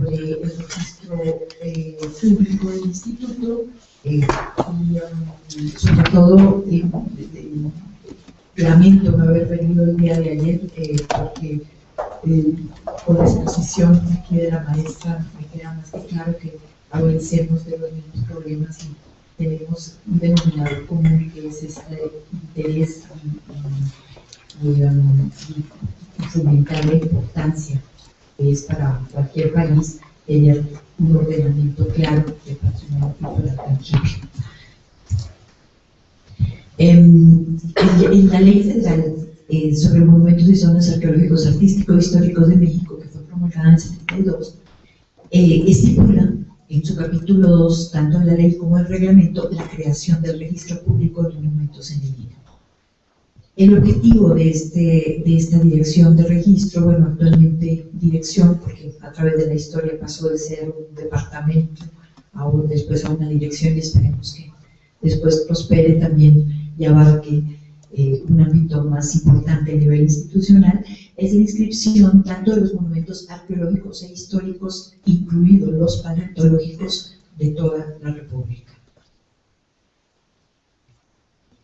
sobre el registro público del instituto y sobre todo lamento no haber venido el día de ayer porque por la exposición aquí de la maestra me queda más que claro que adolecemos de los mismos problemas y tenemos un denominador común que es este interés y fomentar la importancia que es para cualquier país tener un ordenamiento claro de patrimonio cultural tangible. En la Ley Federal sobre Monumentos y Zonas Arqueológicos, Artísticos, Históricos de México, que fue promulgada en el 72, estipula en su capítulo 2, tanto en la ley como en el reglamento, la creación del registro público de monumentos en línea. El objetivo de esta dirección de registro, bueno, actualmente dirección, porque a través de la historia pasó de ser un departamento después a una dirección, y esperemos que después prospere también y abarque un ámbito más importante a nivel institucional, es la inscripción tanto de los monumentos arqueológicos e históricos, incluidos los paleontológicos, de toda la República.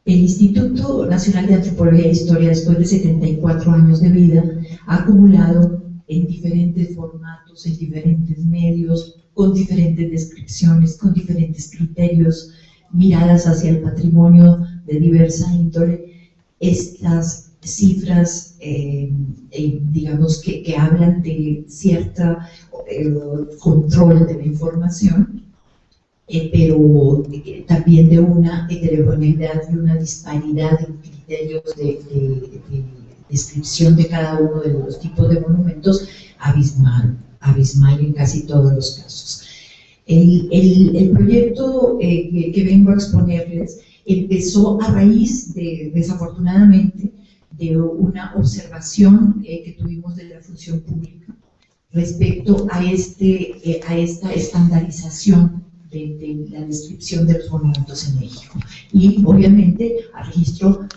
El Instituto Nacional de Antropología e Historia, después de 74 años de vida, ha acumulado en diferentes formatos, en diferentes medios, con diferentes descripciones, con diferentes criterios, miradas hacia el patrimonio de diversa índole, estas cifras, digamos, que hablan de cierto control de la información, pero también de una heterogeneidad y una disparidad en criterios de descripción de cada uno de los tipos de monumentos abismal en casi todos los casos. El proyecto que vengo a exponerles empezó a raíz, desafortunadamente, de una observación que tuvimos de la función pública respecto a esta estandarización de la descripción de los monumentos en México. Y, obviamente, al registro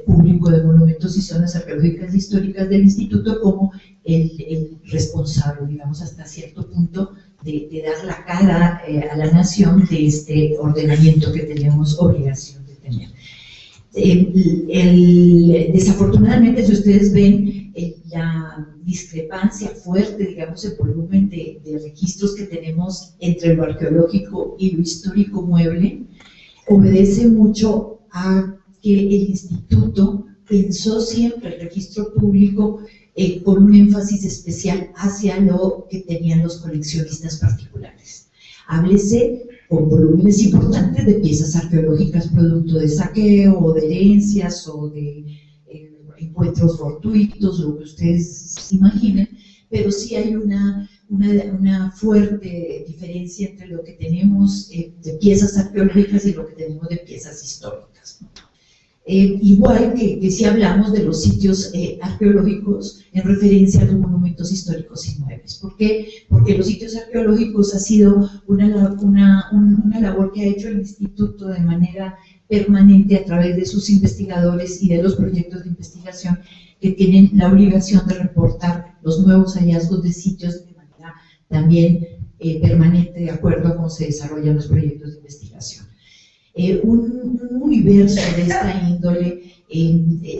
público de monumentos y zonas arqueológicas e históricas del Instituto como el responsable, digamos, hasta cierto punto, de dar la cara a la nación de este ordenamiento que tenemos obligación de tener. Desafortunadamente, si ustedes ven la discrepancia fuerte, digamos, el volumen de registros que tenemos entre lo arqueológico y lo histórico mueble, obedece mucho a que el Instituto pensó siempre el registro público con un énfasis especial hacia lo que tenían los coleccionistas particulares. Háblese con volúmenes importantes de piezas arqueológicas producto de saqueo o de herencias o de encuentros fortuitos, lo que ustedes imaginen, pero sí hay una fuerte diferencia entre lo que tenemos de piezas arqueológicas y lo que tenemos de piezas históricas. Igual que si hablamos de los sitios arqueológicos en referencia a los monumentos históricos inmuebles. ¿Por qué? Porque los sitios arqueológicos ha sido una labor que ha hecho el Instituto de manera permanente a través de sus investigadores y de los proyectos de investigación que tienen la obligación de reportar los nuevos hallazgos de sitios de manera también permanente de acuerdo a cómo se desarrollan los proyectos de investigación. Un universo de esta índole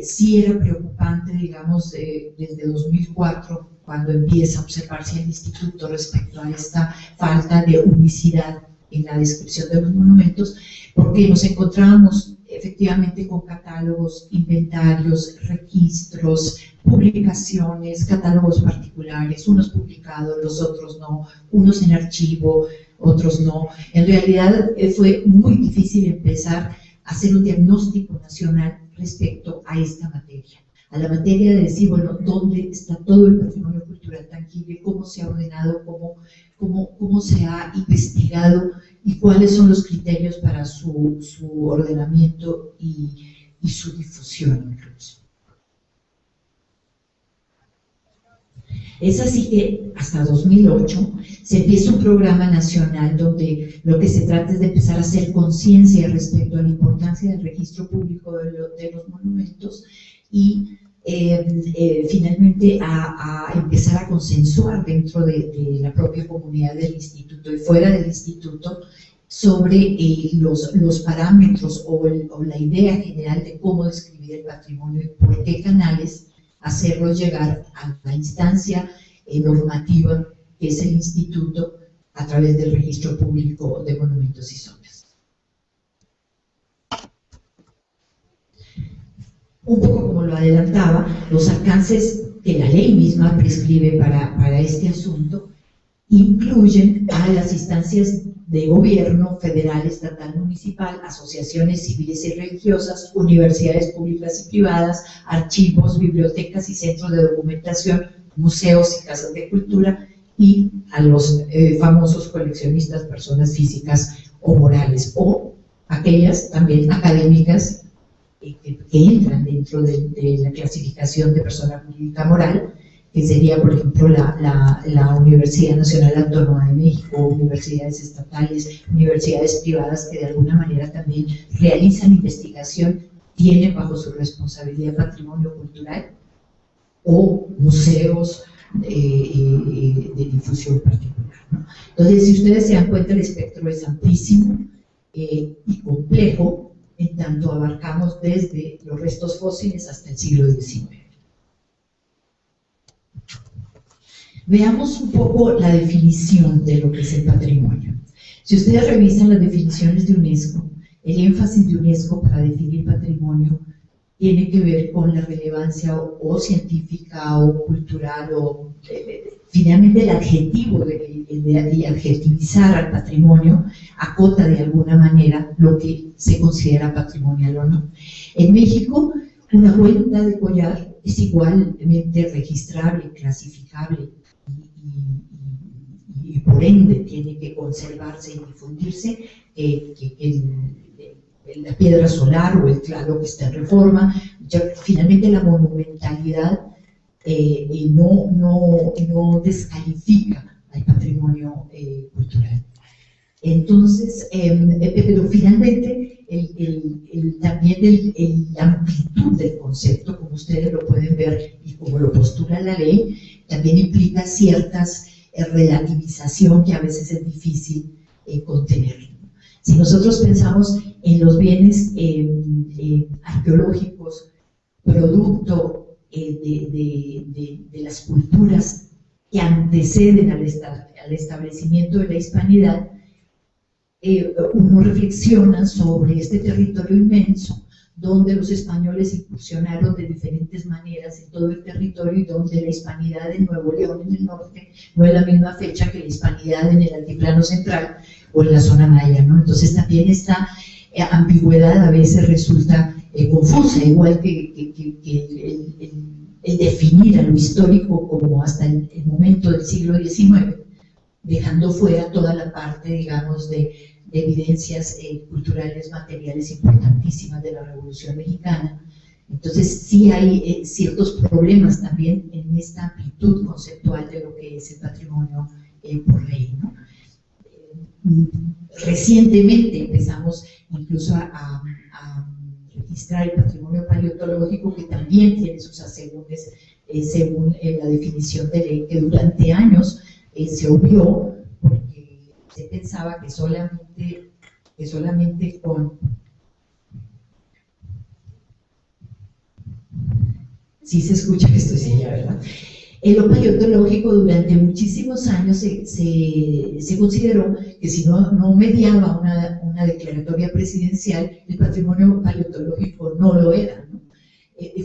sí era preocupante, digamos, desde 2004, cuando empieza a observarse el Instituto respecto a esta falta de unicidad en la descripción de los monumentos, porque nos encontrábamos efectivamente con catálogos, inventarios, registros, publicaciones, catálogos particulares, unos publicados, los otros no, unos en archivo, otros no. En realidad fue muy difícil empezar a hacer un diagnóstico nacional respecto a esta materia, a la materia de decir, bueno, ¿dónde está todo el patrimonio cultural tangible? ¿Cómo se ha ordenado? ¿Cómo se ha investigado? ¿Y cuáles son los criterios para su ordenamiento y su difusión incluso? Es así que hasta 2008 se empieza un programa nacional donde lo que se trata es de empezar a hacer conciencia respecto a la importancia del registro público de los monumentos y finalmente a empezar a consensuar dentro de la propia comunidad del instituto y fuera del instituto sobre los parámetros o la idea general de cómo describir el patrimonio y por qué canales hacerlo llegar a la instancia normativa que es el instituto a través del registro público de monumentos y zonas. Un poco como lo adelantaba, los alcances que la ley misma prescribe para este asunto incluyen a las instancias de gobierno federal, estatal, municipal, asociaciones civiles y religiosas, universidades públicas y privadas, archivos, bibliotecas y centros de documentación, museos y casas de cultura, y a los famosos coleccionistas, personas físicas o morales, o aquellas también académicas que entran dentro de la clasificación de persona jurídica moral, que sería, por ejemplo, la Universidad Nacional Autónoma de México, universidades estatales, universidades privadas que de alguna manera también realizan investigación, tienen bajo su responsabilidad patrimonio cultural, o museos de difusión particular, ¿no? Entonces, si ustedes se dan cuenta, el espectro es amplísimo y complejo, en tanto abarcamos desde los restos fósiles hasta el siglo XIX. Veamos un poco la definición de lo que es el patrimonio. Si ustedes revisan las definiciones de UNESCO, el énfasis de UNESCO para definir patrimonio tiene que ver con la relevancia o científica o cultural o finalmente el adjetivo de adjetivizar al patrimonio acota de alguna manera lo que se considera patrimonial o no. En México, una cuenta de collar es igualmente registrable, clasificable y por ende tiene que conservarse y difundirse la piedra solar o el claro que está en Reforma. Finalmente la monumentalidad no descalifica al patrimonio cultural. Entonces, pero finalmente también la amplitud del concepto, como ustedes lo pueden ver y como lo postula la ley, también implica ciertas relativización que a veces es difícil contener. Si nosotros pensamos en los bienes arqueológicos, producto de las culturas que anteceden al establecimiento de la hispanidad, uno reflexiona sobre este territorio inmenso, donde los españoles incursionaron de diferentes maneras en todo el territorio y donde la hispanidad en Nuevo León, en el norte, no es la misma fecha que la hispanidad en el altiplano central o en la zona maya, ¿no? Entonces también esta ambigüedad a veces resulta confusa, igual que el definir a lo histórico como hasta el momento del siglo XIX, dejando fuera toda la parte, digamos, de evidencias culturales, materiales importantísimas de la Revolución Mexicana. Entonces sí hay ciertos problemas también en esta amplitud conceptual de lo que es el patrimonio por ley, ¿no? Recientemente empezamos incluso a registrar el patrimonio paleontológico, que también tiene sus asegúnes según la definición de ley, que durante años se obvió porque se pensaba que solamente con... Sí se escucha que estoy sin ya, ¿verdad? Lo paleontológico durante muchísimos años se consideró que si no mediaba una declaratoria presidencial, el patrimonio paleontológico no lo era, ¿no?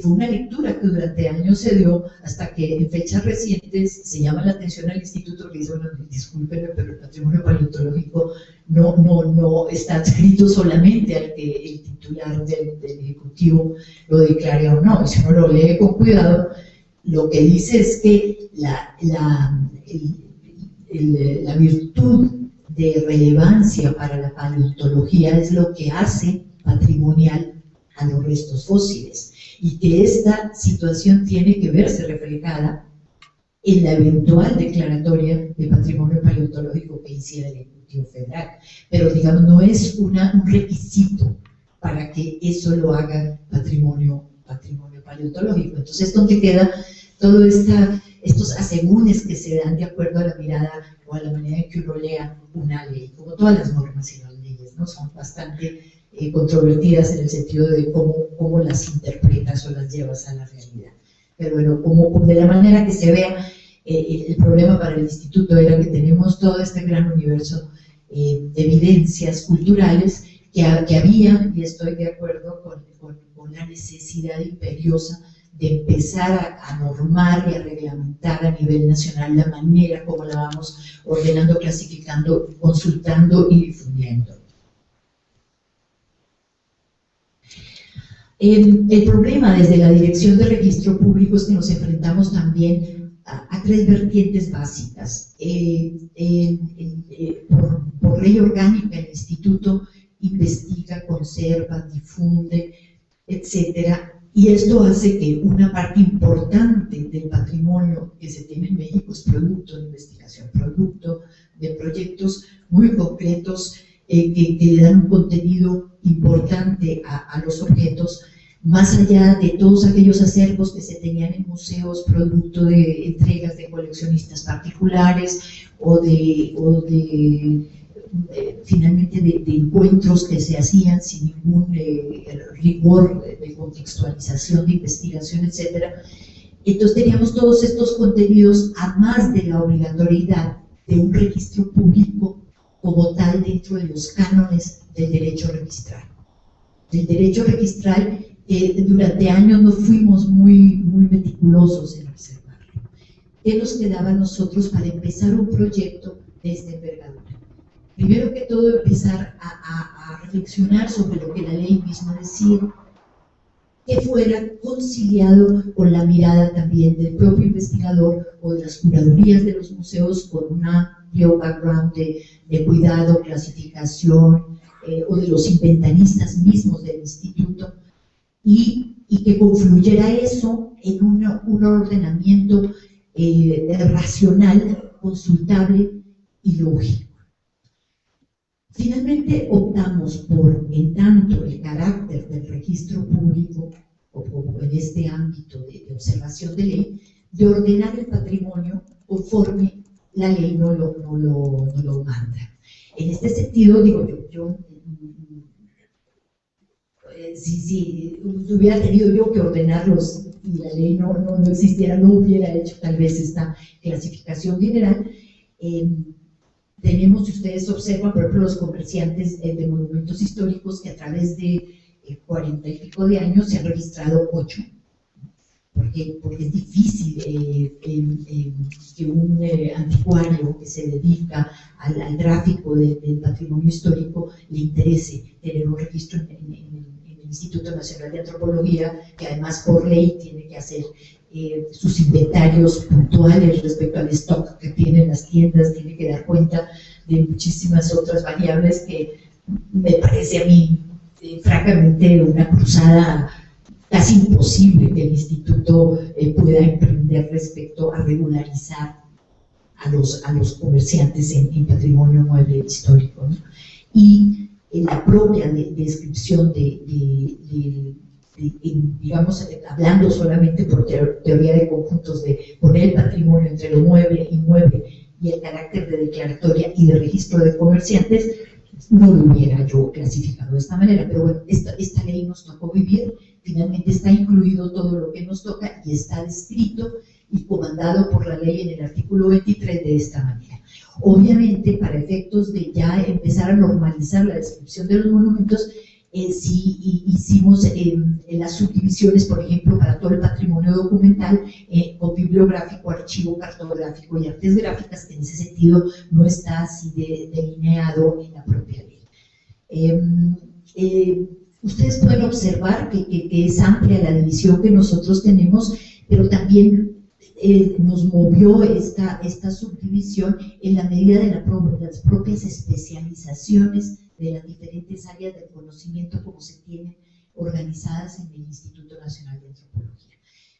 Fue una lectura que durante años se dio hasta que en fechas recientes se llama la atención al instituto que dice, bueno, discúlpenme, pero el patrimonio paleontológico no está adscrito solamente al que el titular del Ejecutivo lo declare o no. Y si uno lo lee con cuidado, lo que dice es que la virtud de relevancia para la paleontología es lo que hace patrimonial a los restos fósiles, y que esta situación tiene que verse reflejada en la eventual declaratoria de patrimonio paleontológico que hiciera el Ejecutivo Federal. Pero, digamos, no es un requisito para que eso lo haga patrimonio paleontológico. Entonces es donde queda todo estos asegúnes que se dan de acuerdo a la mirada o a la manera en que uno lea una ley, como todas las normas y las leyes, ¿no? Son bastante controvertidas en el sentido de cómo las interpretas o las llevas a la realidad. Pero bueno, como de la manera que se vea, el problema para el instituto era que tenemos todo este gran universo de evidencias culturales que había, y estoy de acuerdo con la necesidad imperiosa de empezar a normar y a reglamentar a nivel nacional la manera como la vamos ordenando, clasificando, consultando y difundiendo. El problema desde la Dirección de Registro Público es que nos enfrentamos también a tres vertientes básicas. Por ley orgánica, el instituto investiga, conserva, difunde, etcétera, y esto hace que una parte importante del patrimonio que se tiene en México es producto de investigación, producto de proyectos muy concretos que le dan un contenido importante a los objetos, más allá de todos aquellos acervos que se tenían en museos, producto de entregas de coleccionistas particulares o finalmente de encuentros que se hacían sin ningún rigor de contextualización, de investigación, etc. Entonces teníamos todos estos contenidos, a más de la obligatoriedad de un registro público como tal dentro de los cánones del derecho registral. Del derecho registral, durante años no fuimos muy meticulosos en observarlo. ¿Qué nos quedaba a nosotros para empezar un proyecto de esta envergadura? Primero que todo, empezar a reflexionar sobre lo que la ley misma decía, que fuera conciliado con la mirada también del propio investigador o de las curadurías de los museos, con un amplio background de cuidado, clasificación, o de los inventaristas mismos del instituto, y que confluyera eso en un ordenamiento racional, consultable y lógico. Finalmente optamos por, en tanto el carácter del registro público, o en este ámbito de observación de ley, de ordenar el patrimonio conforme la ley no lo manda. En este sentido, digo, si hubiera tenido yo que ordenarlos y la ley no existiera, no hubiera hecho tal vez esta clasificación general. Tenemos, si ustedes observan, por ejemplo, los comerciantes de monumentos históricos, que a través de 40 y pico de años se han registrado 8, porque es difícil que un anticuario que se dedica al tráfico del patrimonio histórico le interese tener un registro en el Instituto Nacional de Antropología, que además por ley tiene que hacer sus inventarios puntuales respecto al stock que tienen las tiendas, tiene que dar cuenta de muchísimas otras variables que me parece a mí francamente una cruzada casi imposible que el instituto pueda emprender respecto a regularizar a los comerciantes en patrimonio mueble histórico, ¿no? Y en la propia descripción digamos, hablando solamente por teoría de conjuntos, de poner el patrimonio entre lo mueble, inmueble y el carácter de declaratoria y de registro de comerciantes, no lo hubiera yo clasificado de esta manera. Pero bueno, esta ley nos tocó vivir, finalmente está incluido todo lo que nos toca y está descrito y comandado por la ley en el artículo 23 de esta manera. Obviamente, para efectos de ya empezar a normalizar la descripción de los monumentos, sí hicimos las subdivisiones, por ejemplo, para todo el patrimonio documental, con bibliográfico, archivo cartográfico y artes gráficas, que en ese sentido no está así delineado en la propia ley. Ustedes pueden observar que es amplia la división que nosotros tenemos, pero también nos movió esta subdivisión en la medida de las propias especializaciones de las diferentes áreas del conocimiento como se tienen organizadas en el Instituto Nacional de Antropología.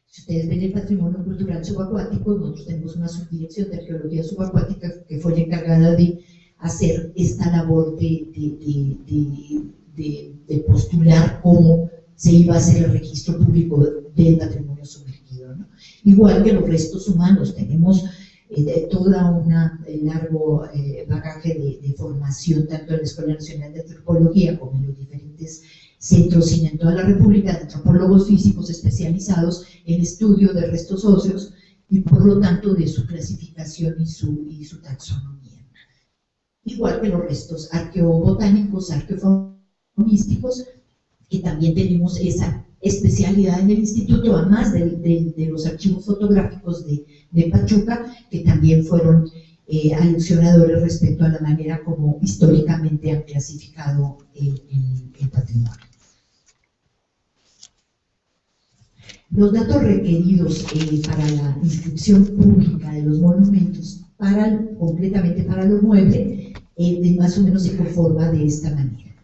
Si ustedes ven el patrimonio cultural subacuático, nosotros tenemos una subdirección de arqueología subacuática que fue la encargada de hacer esta labor de postular cómo se iba a hacer el registro público del patrimonio sumergido, ¿no? Igual que los restos humanos, tenemos toda una largo bagaje de formación tanto en la Escuela Nacional de Antropología como en los diferentes centros y en toda la República de antropólogos físicos especializados en estudio de restos óseos y por lo tanto de su clasificación y su taxonomía. Igual que los restos arqueobotánicos, arqueofaunísticos, que también tenemos esa especialidad en el instituto, además de los archivos fotográficos de Pachuca, que también fueron aleccionadores respecto a la manera como históricamente han clasificado el patrimonio. Los datos requeridos para la inscripción pública de los monumentos, concretamente para los muebles, más o menos se conforma de esta manera.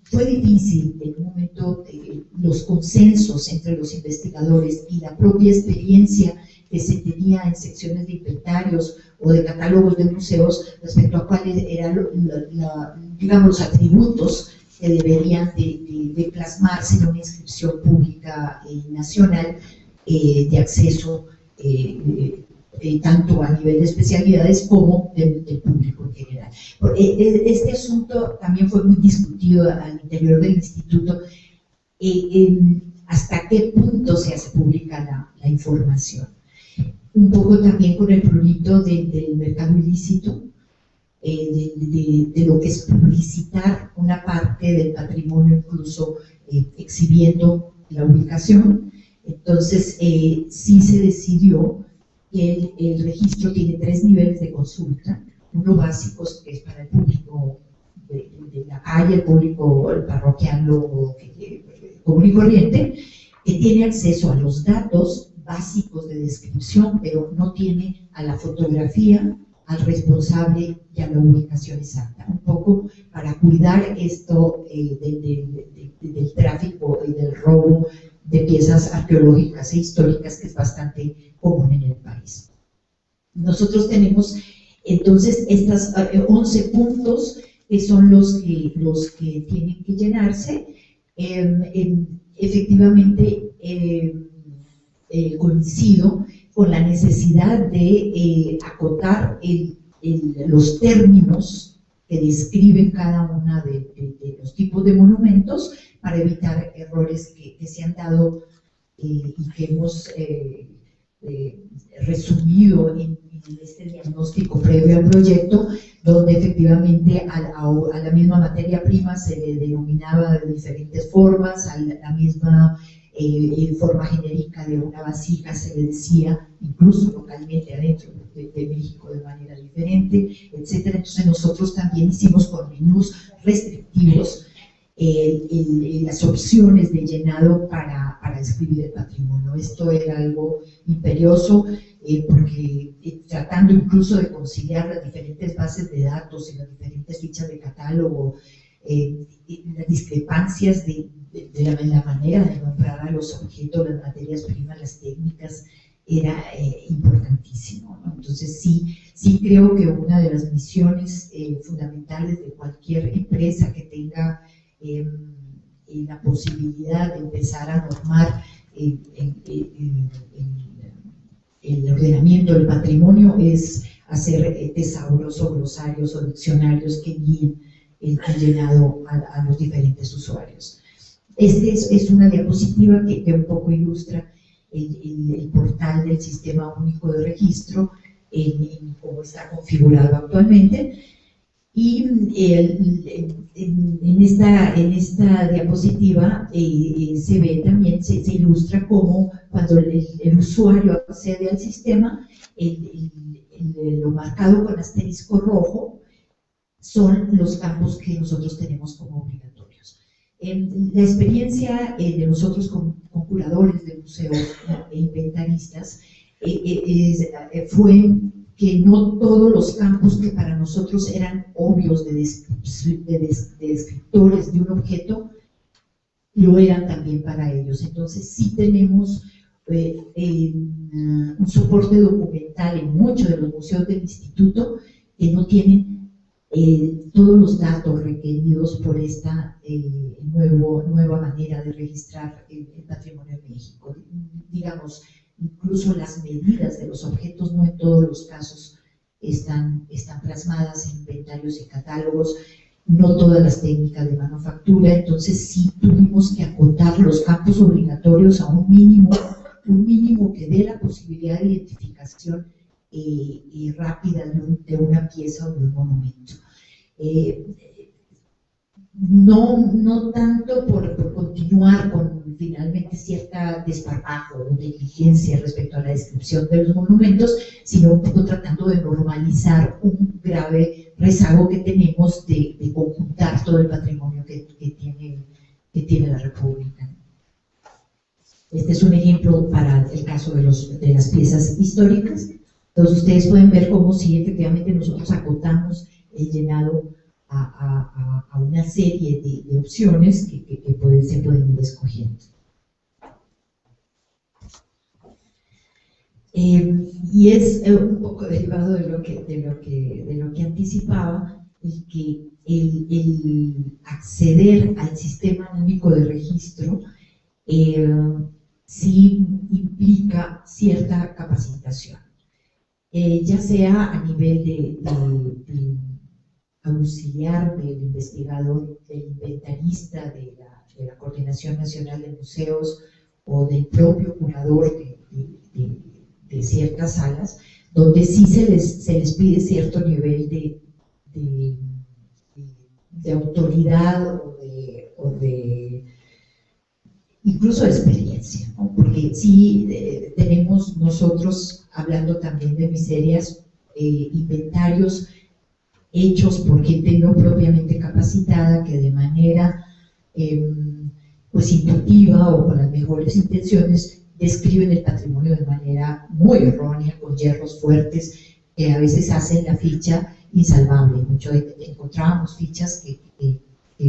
Fue difícil en un momento los consensos entre los investigadores y la propia experiencia que se tenía en secciones de inventarios o de catálogos de museos respecto a cuáles eran digamos, los atributos que deberían de plasmarse en una inscripción pública nacional de acceso tanto a nivel de especialidades como del público en general. Este asunto también fue muy discutido al interior del instituto, hasta qué punto se hace pública la información. Un poco también con el prurito del mercado ilícito, de lo que es publicitar una parte del patrimonio, incluso exhibiendo la ubicación. Entonces, sí se decidió que el registro tiene 3 niveles de consulta: uno básico, que es para el público de la calle, el público parroquial o común y corriente, que tiene acceso a los datos básicos de descripción, pero no tiene a la fotografía, al responsable y a la ubicación exacta, un poco para cuidar esto del tráfico y del robo de piezas arqueológicas e históricas, que es bastante común en el país. Nosotros tenemos entonces estos 11 puntos que son los que tienen que llenarse. Efectivamente, coincido con la necesidad de acotar los términos que describen cada uno de los tipos de monumentos para evitar errores que se han dado y que hemos resumido en este diagnóstico previo al proyecto, donde efectivamente a la misma materia prima se le denominaba de diferentes formas, a la misma forma genérica de una vasija se le decía, incluso localmente adentro de México, de manera diferente, etc. Entonces nosotros también hicimos con menús restrictivos las opciones de llenado para escribir el patrimonio. Esto era algo imperioso, porque tratando incluso de conciliar las diferentes bases de datos y las diferentes fichas de catálogo, las discrepancias de la manera de nombrar a los objetos, las materias primas, las técnicas, era importantísimo, ¿no? Entonces sí creo que una de las misiones fundamentales de cualquier empresa que tenga la posibilidad de empezar a normar el ordenamiento del patrimonio es hacer tesauros o glosarios o diccionarios que guíen el llenado a los diferentes usuarios. Esta es una diapositiva que un poco ilustra el portal del Sistema Único de Registro en cómo está configurado actualmente. Y en esta diapositiva se ve también, se ilustra cómo cuando el usuario accede al sistema, lo marcado con asterisco rojo son los campos que nosotros tenemos como obligatorios. La experiencia de nosotros con curadores de museos e inventaristas fue que no todos los campos que para nosotros eran obvios de descriptores de un objeto lo eran también para ellos. Entonces sí tenemos un soporte documental en muchos de los museos del instituto que no tienen todos los datos requeridos por esta nueva manera de registrar el patrimonio en México. Digamos, incluso las medidas de los objetos no en todos los casos están plasmadas en inventarios y catálogos, no todas las técnicas de manufactura, entonces sí tuvimos que acotar los campos obligatorios a un mínimo que dé la posibilidad de identificación rápida de una pieza o de un monumento. No tanto por continuar con finalmente cierta desparpajo o negligencia respecto a la descripción de los monumentos, sino un poco tratando de normalizar un grave rezago que tenemos de conjuntar todo el patrimonio que tiene la República. Este es un ejemplo para el caso de las piezas históricas. Entonces ustedes pueden ver cómo sí, efectivamente nosotros acotamos el llenado a una serie de opciones que se pueden ir escogiendo. Y es un poco derivado de lo que anticipaba, el acceder al sistema único de registro sí implica cierta capacitación, ya sea a nivel de auxiliar del investigador, del inventarista de la Coordinación Nacional de Museos o del propio curador de ciertas salas, donde sí se les pide cierto nivel de autoridad o de incluso de experiencia, ¿no? Porque sí tenemos nosotros, hablando también de miserias, inventarios hechos por gente no propiamente capacitada, que de manera pues intuitiva o con las mejores intenciones describen el patrimonio de manera muy errónea, con hierros fuertes que a veces hacen la ficha insalvable. Encontrábamos fichas que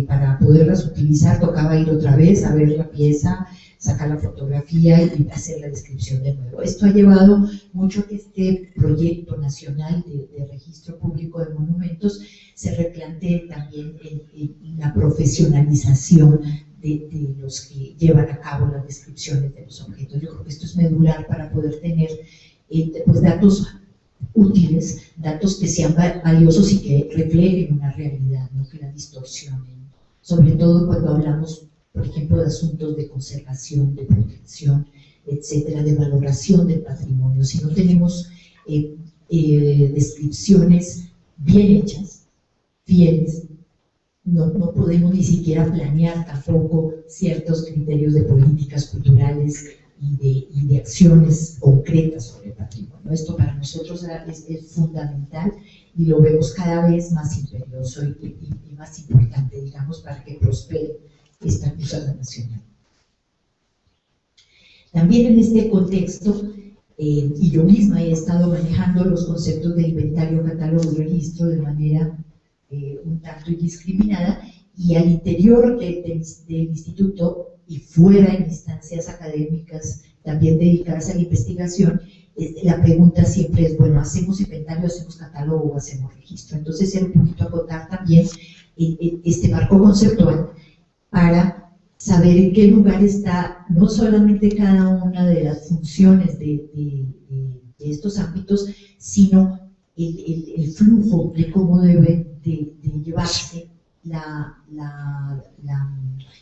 para poderlas utilizar tocaba ir otra vez a ver la pieza, sacar la fotografía y hacer la descripción de nuevo. Esto ha llevado mucho a que este proyecto nacional de registro público de monumentos se replantee también en la profesionalización de los que llevan a cabo las descripciones de los objetos. Yo creo que esto es medular para poder tener pues datos útiles, datos que sean valiosos y que reflejen una realidad, no que la distorsionen. Sobre todo cuando hablamos, por ejemplo, de asuntos de conservación, de protección, etcétera, de valoración del patrimonio. Si no tenemos descripciones bien hechas, fieles, no podemos ni siquiera planear tampoco ciertos criterios de políticas culturales y de acciones concretas sobre el patrimonio. Esto para nosotros es fundamental y lo vemos cada vez más imperioso y más importante, digamos, para que prospere esta cruzada nacional. También en este contexto, y yo misma he estado manejando los conceptos de inventario, catálogo y registro de manera un tanto indiscriminada, y al interior del instituto y fuera en instancias académicas también dedicadas a la investigación, la pregunta siempre es, bueno, ¿hacemos inventario, hacemos catálogo o hacemos registro? Entonces era un poquito acotar también este marco conceptual para saber en qué lugar está no solamente cada una de las funciones de estos ámbitos, sino el flujo de cómo debe de llevarse la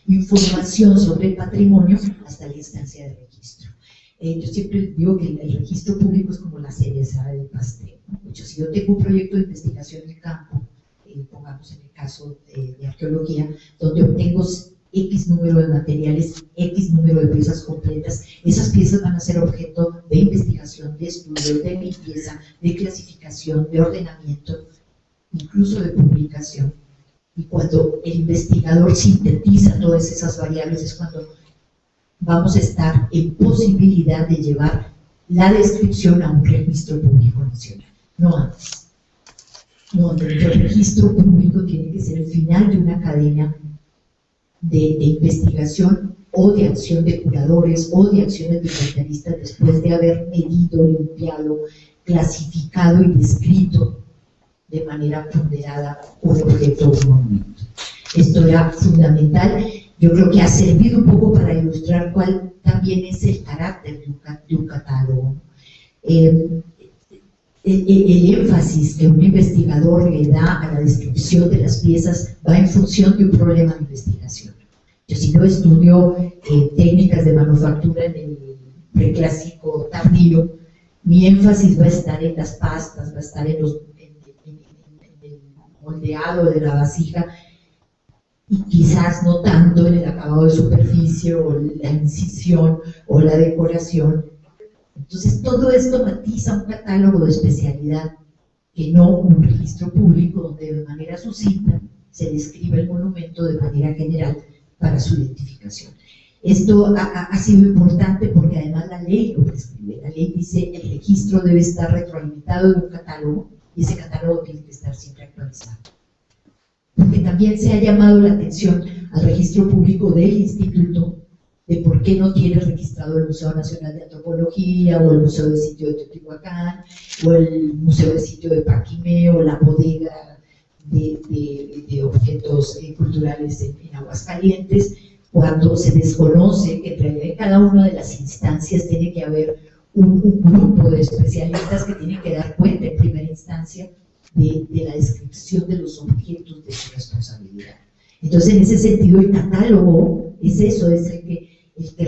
información sobre el patrimonio hasta la instancia de registro. Yo siempre digo que el registro público es como la cereza del pastel, ¿no? De hecho, si yo tengo un proyecto de investigación en el campo, pongamos en el caso de arqueología, donde obtengo X número de materiales, X número de piezas completas, esas piezas van a ser objeto de investigación, de estudio, de limpieza, de clasificación, de ordenamiento, incluso de publicación. Y cuando el investigador sintetiza todas esas variables es cuando vamos a estar en posibilidad de llevar la descripción a un registro público nacional, no antes. No, el registro público tiene que ser el final de una cadena de investigación o de acción de curadores o de acciones de inventaristas después de haber medido, limpiado, clasificado y descrito de manera ponderada un objeto o un monumento. Esto era fundamental. Yo creo que ha servido un poco para ilustrar cuál también es el carácter de un catálogo. El énfasis que un investigador le da a la descripción de las piezas va en función de un problema de investigación. Yo, si no estudio técnicas de manufactura en el preclásico tardío, mi énfasis va a estar en las pastas, va a estar en el moldeado de la vasija, y quizás no tanto en el acabado de superficie o la incisión o la decoración. Entonces todo esto matiza un catálogo de especialidad que no un registro público donde de manera sucinta se describe el monumento de manera general para su identificación. Esto ha sido importante porque además la ley lo prescribe. La ley dice el registro debe estar retroalimentado de un catálogo y ese catálogo tiene que estar siempre actualizado. Porque también se ha llamado la atención al registro público del instituto de por qué no tiene registrado el Museo Nacional de Antropología o el Museo de Sitio de Teotihuacán o el Museo de Sitio de Paquimé o la bodega de objetos culturales en Aguascalientes, cuando se desconoce que en realidad en cada una de las instancias tiene que haber un grupo de especialistas que tienen que dar cuenta en primera instancia de la descripción de los objetos de su responsabilidad. Entonces, en ese sentido, el catálogo es eso, es el que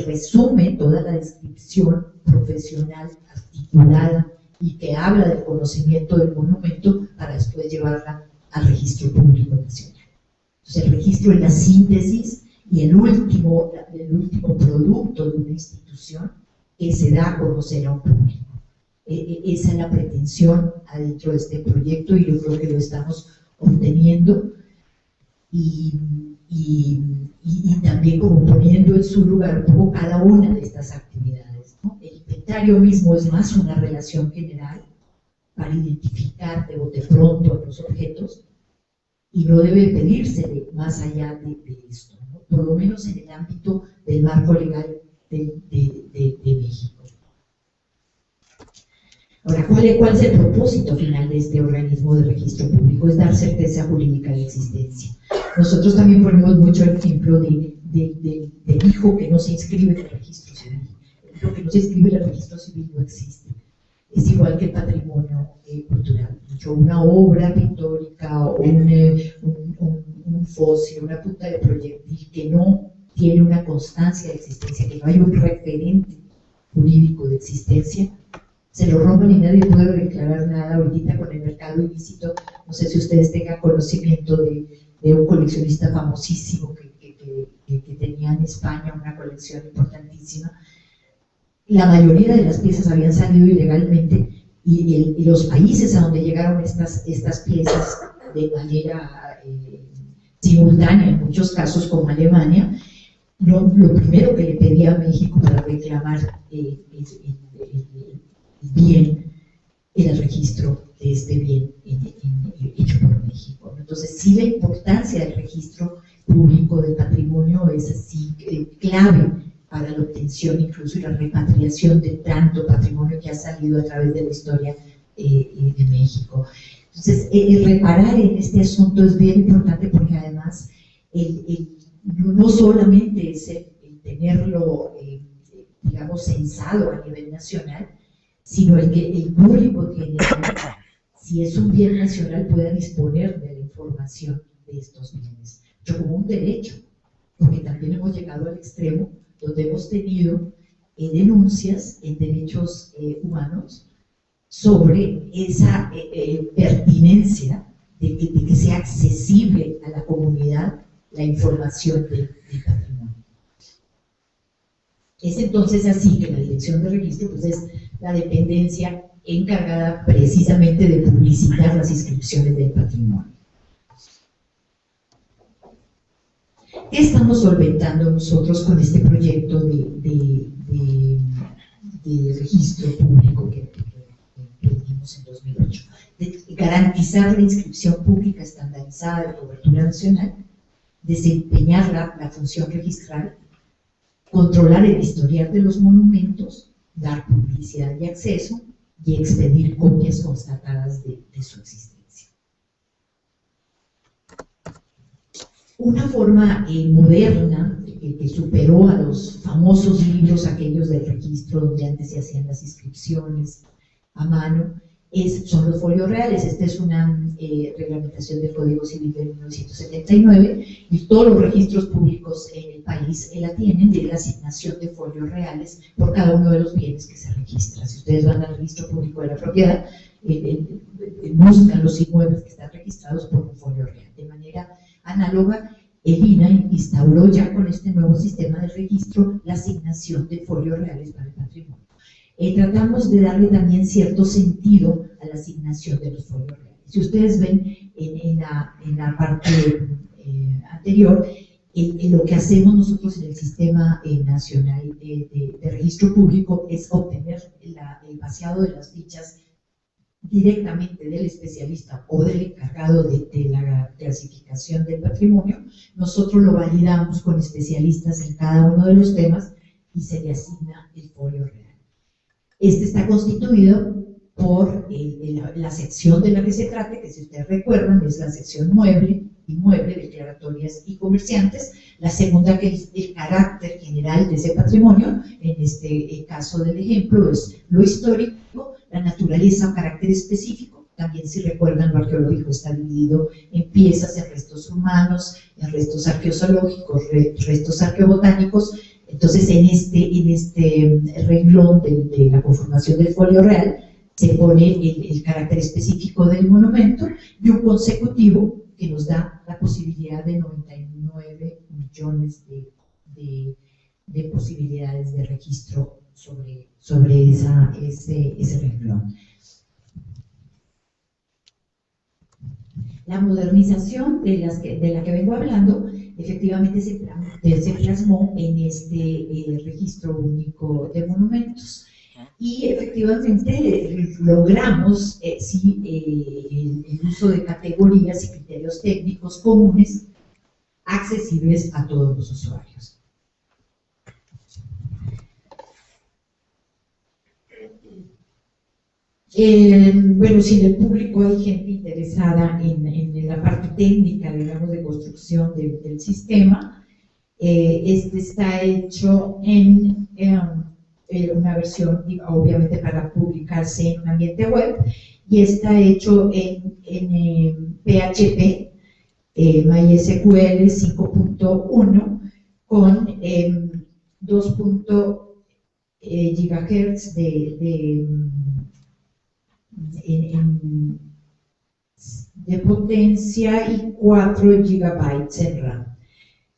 resume toda la descripción profesional, articulada, y que habla del conocimiento del monumento para después llevarla al registro público nacional. Entonces, el registro es la síntesis y el último producto de una institución que se da a conocer a un público. Esa es la pretensión adentro de este proyecto y yo creo que lo estamos obteniendo y también como poniendo en su lugar un poco cada una de estas actividades, ¿no? El inventario mismo es más una relación general para identificar de bote pronto a los objetos y no debe pedírsele más allá de esto, ¿no? Por lo menos en el ámbito del marco legal de México. Ahora, ¿cuál es el propósito final de este organismo de registro público? Es dar certeza jurídica de existencia. Nosotros también ponemos mucho el ejemplo del hijo que no se inscribe en el registro civil. El hijo que no se inscribe en el registro civil no existe. Es igual que el patrimonio cultural. Una obra pictórica o un fósil, una punta de proyectil que no tiene una constancia de existencia, que no hay un referente jurídico de existencia, se lo roban y nadie puede declarar nada ahorita con el mercado ilícito. No sé si ustedes tengan conocimiento de un coleccionista famosísimo que tenía en España una colección importantísima. La mayoría de las piezas habían salido ilegalmente y los países a donde llegaron estas piezas de manera simultánea, en muchos casos como Alemania, lo primero que le pedía a México para reclamar el bien era el registro de este bien hecho por México. Entonces, sí, la importancia del registro público del patrimonio es así clave para la obtención incluso y la repatriación de tanto patrimonio que ha salido a través de la historia de México. Entonces, reparar en este asunto es bien importante porque además no solamente es el tenerlo, digamos, censado a nivel nacional, sino el que el público tiene, si es un bien nacional, pueda disponer de la información de estos bienes, pero como un derecho, porque también hemos llegado al extremo donde hemos tenido denuncias en derechos humanos sobre esa pertinencia de que sea accesible a la comunidad la información del patrimonio. Es entonces así que la Dirección de Registro pues, es la dependencia encargada precisamente de publicitar las inscripciones del patrimonio. ¿Qué estamos solventando nosotros con este proyecto de registro público que emprendimos en 2008? De garantizar la inscripción pública estandarizada de cobertura nacional, desempeñar la función registral, controlar el historial de los monumentos, dar publicidad y acceso y expedir copias constatadas de su existencia. Una forma moderna que superó a los famosos libros aquellos del registro donde antes se hacían las inscripciones a mano, son los folios reales. Esta es una reglamentación del Código Civil de 1979 y todos los registros públicos en el país la tienen de la asignación de folios reales por cada uno de los bienes que se registra. Si ustedes van al registro público de la propiedad, buscan los inmuebles que están registrados por un folio real. De manera análoga, el INAH instauró ya con este nuevo sistema de registro la asignación de folios reales para el patrimonio. Tratamos de darle también cierto sentido a la asignación de los folios reales. Si ustedes ven en la parte anterior, lo que hacemos nosotros en el Sistema Nacional de Registro Público es obtener el vaciado de las fichas directamente del especialista o del encargado de la clasificación del patrimonio. Nosotros lo validamos con especialistas en cada uno de los temas y se le asigna el folio real. Este está constituido por la sección de la que se trate, que si ustedes recuerdan es la sección mueble, inmueble, declaratorias y comerciantes. La segunda, que es el carácter general de ese patrimonio, en este caso del ejemplo es lo histórico, la naturaleza o carácter específico. También, si recuerdan, lo arqueológico está dividido en piezas, en restos humanos, en restos arqueozoológicos, restos arqueobotánicos. Entonces, en este renglón de la conformación del folio real se pone el carácter específico del monumento y un consecutivo que nos da la posibilidad de 99 millones de posibilidades de registro sobre ese renglón. La modernización de la que vengo hablando efectivamente se plasmó en este registro único de monumentos. Y efectivamente logramos el uso de categorías y criterios técnicos comunes accesibles a todos los usuarios. Bueno, si en el público hay gente interesada en la parte técnica, digamos, de construcción del sistema, este está hecho en una versión, obviamente, para publicarse en un ambiente web, y está hecho en PHP, MySQL 5.1, con 2 GHz de potencia y 4 GB en RAM,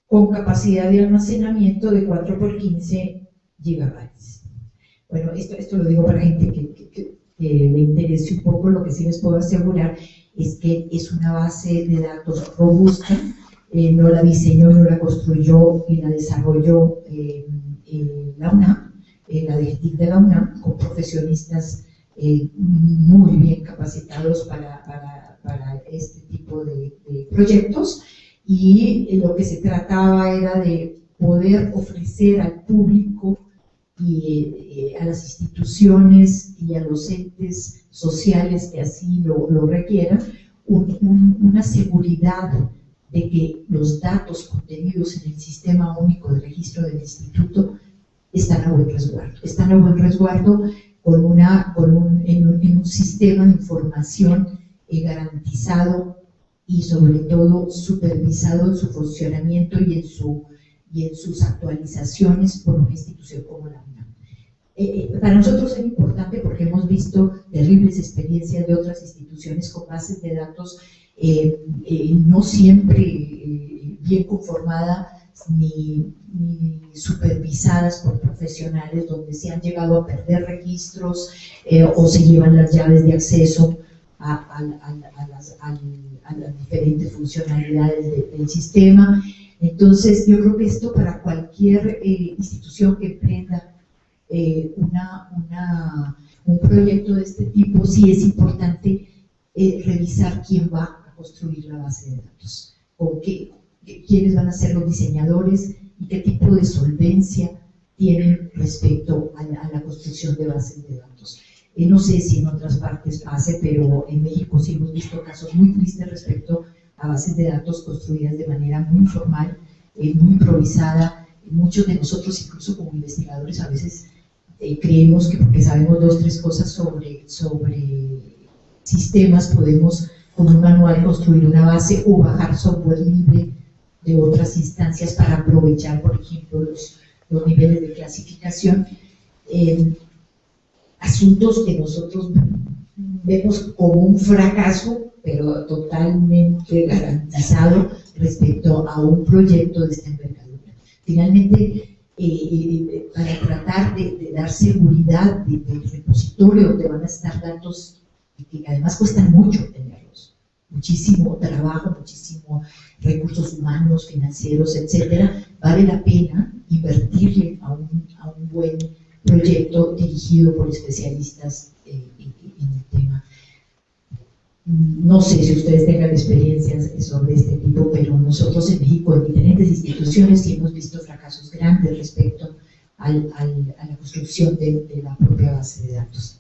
con capacidad de almacenamiento de 4 por 15 GB. Bueno, esto lo digo para gente que le interese un poco. Lo que sí les puedo asegurar es que es una base de datos robusta. No la diseñó, no la construyó y la desarrolló la UNAM, la DGTIC de la UNAM, con profesionistas muy bien capacitados para este tipo de proyectos, y lo que se trataba era de poder ofrecer al público y a las instituciones y a los entes sociales que así lo requieran, una seguridad de que los datos contenidos en el Sistema Único de Registro del Instituto están a buen resguardo, en un sistema de información garantizado y sobre todo supervisado en su funcionamiento y en sus actualizaciones por una institución como la UNAM. Para nosotros es importante porque hemos visto terribles experiencias de otras instituciones con bases de datos no siempre bien conformadas ni supervisadas por profesionales, donde se han llegado a perder registros o se llevan las llaves de acceso a las diferentes funcionalidades del sistema. Entonces, yo creo que esto, para cualquier institución que emprenda un proyecto de este tipo, sí es importante revisar quién va a construir la base de datos, o quiénes van a ser los diseñadores y qué tipo de solvencia tienen respecto a la construcción de bases de datos. No sé si en otras partes pase, pero en México sí hemos visto casos muy tristes respecto a bases de datos construidas de manera muy informal, muy improvisada. Muchos de nosotros, incluso como investigadores, a veces creemos que porque sabemos 2 o 3 cosas sobre sistemas, podemos con un manual construir una base o bajar software libre de otras instancias para aprovechar, por ejemplo, los niveles de clasificación. Asuntos que nosotros vemos como un fracaso, pero totalmente garantizado respecto a un proyecto de esta envergadura. Finalmente, para tratar de dar seguridad del repositorio donde van a estar datos que además cuestan mucho tenerlos, muchísimo trabajo, muchísimo recursos humanos, financieros, etcétera, vale la pena invertirle a un buen proyecto dirigido por especialistas en el tema. No sé si ustedes tengan experiencias sobre este tipo, pero nosotros en México, en diferentes instituciones, sí hemos visto fracasos grandes respecto a la construcción de la propia base de datos.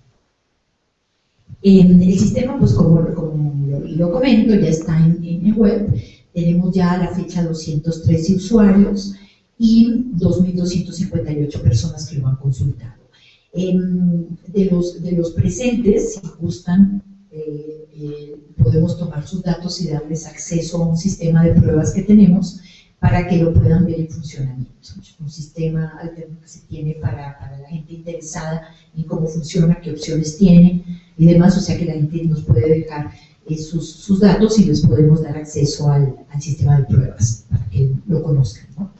El sistema, pues como lo comento, ya está en el web. Tenemos ya a la fecha 213 usuarios y 2.258 personas que lo han consultado. De los presentes, si gustan, podemos tomar sus datos y darles acceso a un sistema de pruebas que tenemos para que lo puedan ver en funcionamiento. Un sistema alterno que se tiene para la gente interesada en cómo funciona, qué opciones tiene y demás, o sea que la gente nos puede dejar sus datos y les podemos dar acceso al sistema de pruebas para que lo conozcan, ¿no?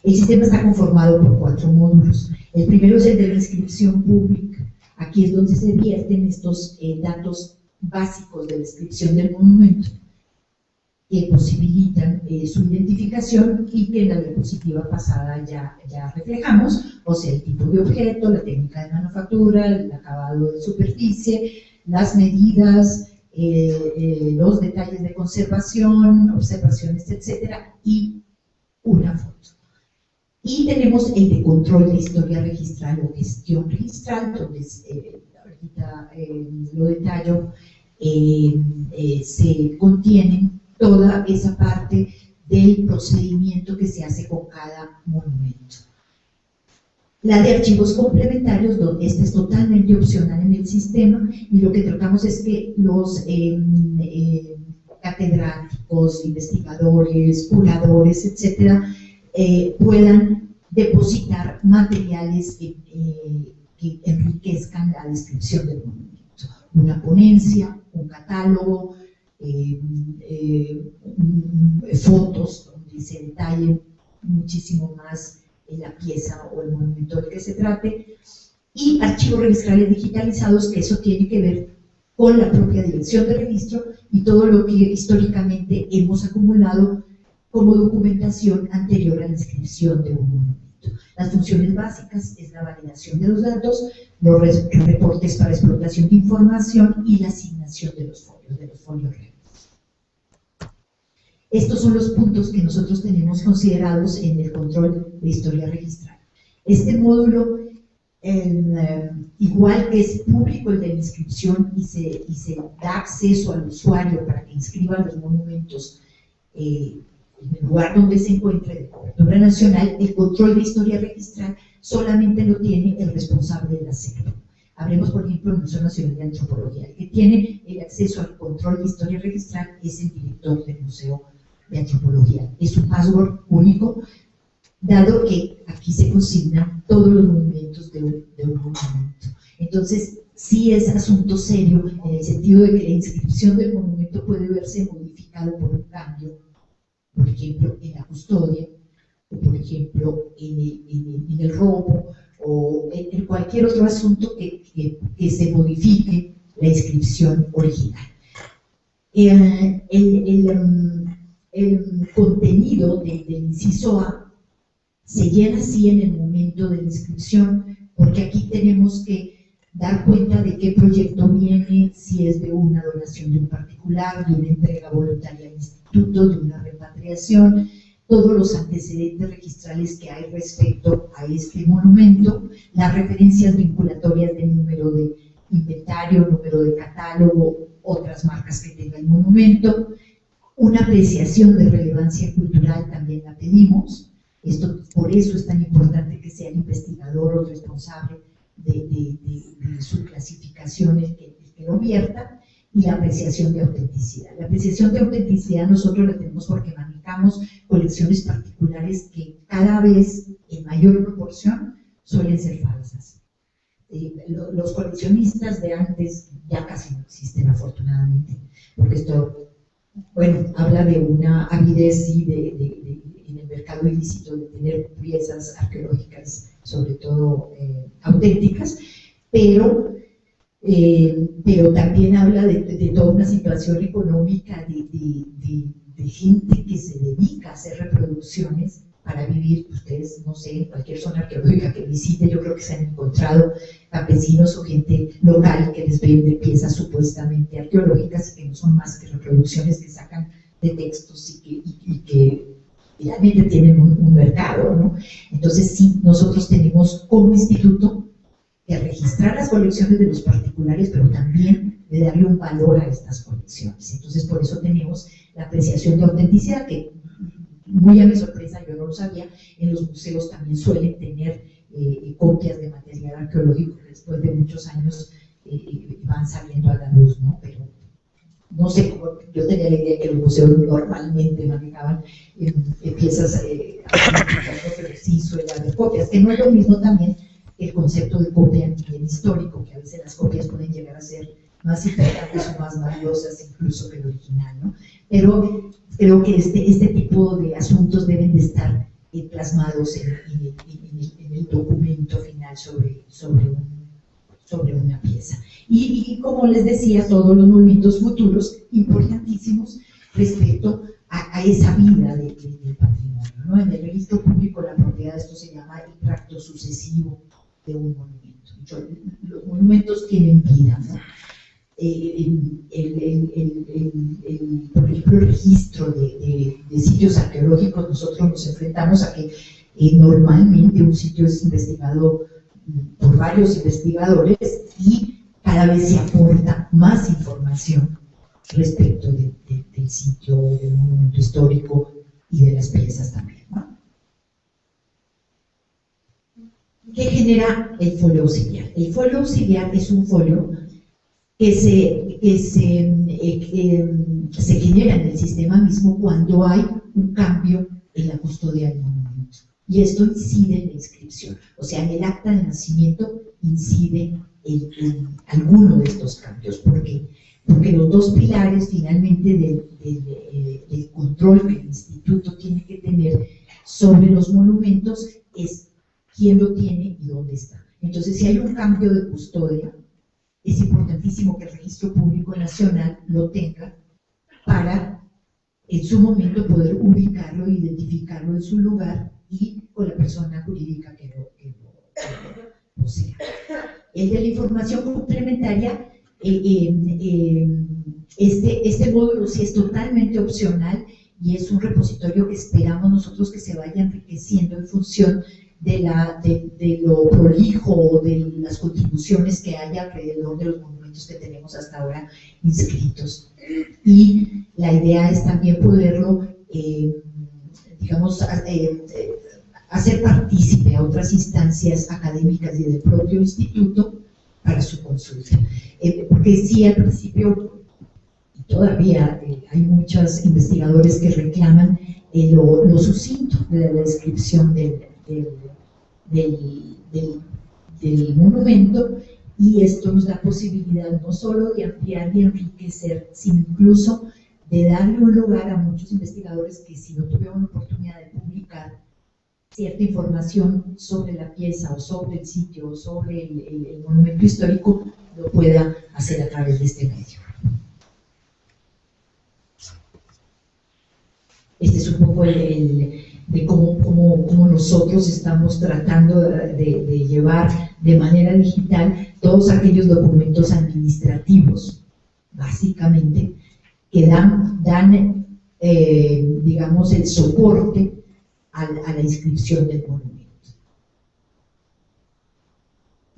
El sistema está conformado por 4 módulos. El primero es el de la inscripción pública. Aquí es donde se vierten estos datos básicos de descripción del monumento que posibilitan su identificación y que en la diapositiva pasada ya reflejamos, o sea, el tipo de objeto, la técnica de manufactura, el acabado de superficie, las medidas, los detalles de conservación, observaciones, etcétera, y una foto. Y tenemos el de control de historia registral o gestión registral, donde ahorita lo detallo, se contienen toda esa parte del procedimiento que se hace con cada monumento. La de archivos complementarios, donde esta es totalmente opcional en el sistema, y lo que tratamos es que los catedráticos, investigadores, curadores, etcétera, puedan depositar materiales que enriquezcan la descripción del monumento. Una ponencia, un catálogo, fotos donde se detallen muchísimo más la pieza o el monumento del que se trate, y archivos registrales digitalizados, que eso tiene que ver con la propia dirección de registro y todo lo que históricamente hemos acumulado como documentación anterior a la inscripción de un monumento. Las funciones básicas es la validación de los datos, los reportes para explotación de información y la asignación de los folios reales. Estos son los puntos que nosotros tenemos considerados en el control de historia registral. Este módulo, igual que es público el de la inscripción y se da acceso al usuario para que inscriba los monumentos en el lugar donde se encuentre de cobertura nacional, el control de historia registral solamente lo tiene el responsable de la SEP. Hablemos, por ejemplo, del Museo Nacional de Antropología. El que tiene el acceso al control de historia registral es el director del Museo de Antropología. Es un password único, dado que aquí se consignan todos los monumentos de un monumento. Entonces, sí es asunto serio en el sentido de que la inscripción del monumento puede verse modificado por un cambio, por ejemplo, en la custodia, o por ejemplo, en el robo, o en cualquier otro asunto que se modifique la inscripción original. El contenido del inciso A se llena así en el momento de la inscripción, porque aquí tenemos que dar cuenta de qué proyecto viene, si es de una donación de un particular, de una entrega voluntaria al instituto, de una repatriación, todos los antecedentes registrales que hay respecto a este monumento, las referencias vinculatorias del número de inventario, número de catálogo, otras marcas que tenga el monumento. Una apreciación de relevancia cultural también la pedimos. Por eso es tan importante que sea el investigador o el responsable de su clasificación el que lo vierta, y la apreciación de autenticidad. La apreciación de autenticidad nosotros la tenemos porque manejamos colecciones particulares que cada vez en mayor proporción suelen ser falsas. Los coleccionistas de antes ya casi no existen, afortunadamente, porque esto, bueno, habla de una avidez en el mercado ilícito de tener piezas arqueológicas, sobre todo auténticas, pero también habla de toda una situación económica de gente que se dedica a hacer reproducciones para vivir. Ustedes, no sé, en cualquier zona arqueológica que visiten, yo creo que se han encontrado campesinos o gente local que les vende piezas supuestamente arqueológicas que no son más que reproducciones que sacan de textos y que realmente tienen un mercado, ¿no? Entonces sí, nosotros tenemos como instituto de registrar las colecciones de los particulares, pero también de darle un valor a estas colecciones. Entonces, por eso tenemos la apreciación de autenticidad, que muy a mi sorpresa, yo no lo sabía, en los museos también suelen tener copias de material arqueológico que después de muchos años van saliendo a la luz, ¿no? Pero no sé cómo, yo tenía la idea que los museos normalmente manejaban piezas auténticas, pero sí suele haber copias, que no es lo mismo también el concepto de copia en histórico, que a veces las copias pueden llegar a ser más importantes o más valiosas incluso que el original, ¿no? Pero creo que este tipo de asuntos deben de estar plasmados en el documento final sobre una pieza. Y como les decía, todos los movimientos futuros importantísimos respecto a esa vida del patrimonio, ¿no? En el registro público la propiedad, esto se llama el tracto sucesivo de un monumento. Los monumentos tienen vida, ¿no? Por ejemplo, el registro de sitios arqueológicos, nosotros nos enfrentamos a que normalmente un sitio es investigado por varios investigadores y cada vez se aporta más información respecto del sitio, del monumento histórico y de las piezas también, ¿no? ¿Qué genera el folio auxiliar? El folio auxiliar es un folio que se genera en el sistema mismo cuando hay un cambio en la custodia del monumento. Y esto incide en la inscripción. O sea, en el acta de nacimiento incide en alguno de estos cambios. ¿Por qué? Porque los dos pilares finalmente del control que el instituto tiene que tener sobre los monumentos es quién lo tiene y dónde está. Entonces, si hay un cambio de custodia, es importantísimo que el Registro Público Nacional lo tenga para, en su momento, poder ubicarlo, identificarlo en su lugar y con la persona jurídica que lo posea. El de la información complementaria, este módulo sí es totalmente opcional y es un repositorio que esperamos nosotros que se vaya enriqueciendo en función de lo prolijo, de las contribuciones que haya alrededor de los monumentos que tenemos hasta ahora inscritos. Y la idea es también poderlo, digamos, hacer partícipe a otras instancias académicas y del propio instituto para su consulta. Porque sí, al principio, y todavía hay muchos investigadores que reclaman lo sucinto de la descripción del monumento, y esto nos da posibilidad no solo de ampliar y enriquecer, sino incluso de darle un lugar a muchos investigadores que, si no tuvieron la oportunidad de publicar cierta información sobre la pieza o sobre el sitio o sobre el monumento histórico, lo pueda hacer a través de este medio. Este es un poco de cómo nosotros estamos tratando de llevar de manera digital todos aquellos documentos administrativos, básicamente, que dan digamos, el soporte a la inscripción del monumento.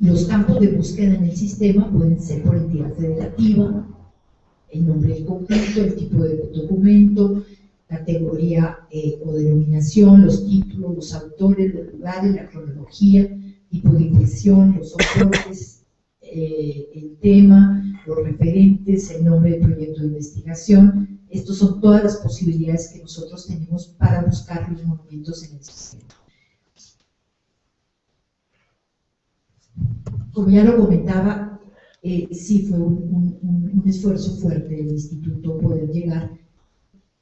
Los campos de búsqueda en el sistema pueden ser por entidad federativa, el nombre del conjunto, el tipo de documento, categoría o denominación, los títulos, los autores, los lugares, la cronología, tipo de impresión, los soportes, el tema, los referentes, el nombre del proyecto de investigación. Estas son todas las posibilidades que nosotros tenemos para buscar los monumentos en el sistema. Como ya lo comentaba, sí fue un esfuerzo fuerte del instituto poder llegar